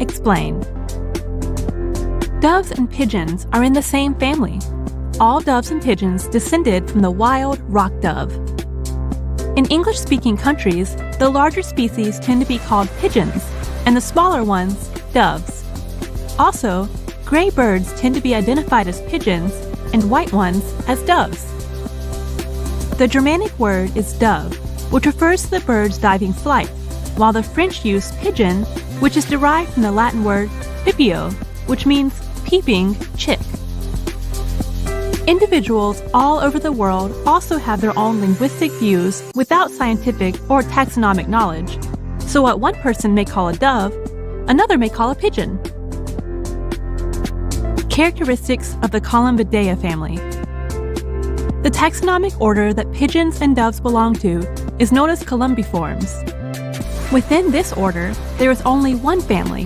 Explain. Doves and pigeons are in the same family. All doves and pigeons descended from the wild rock dove. In English-speaking countries, the larger species tend to be called pigeons, and the smaller ones, doves. Also, gray birds tend to be identified as pigeons, and white ones as doves. The Germanic word is dove, which refers to the bird's diving flight, while the French use pigeon, which is derived from the Latin word pipio, which means peeping chick. Individuals all over the world also have their own linguistic views without scientific or taxonomic knowledge. So what one person may call a dove, another may call a pigeon. Characteristics of the Columbidae family. The taxonomic order that pigeons and doves belong to is known as Columbiformes. Within this order, there is only one family,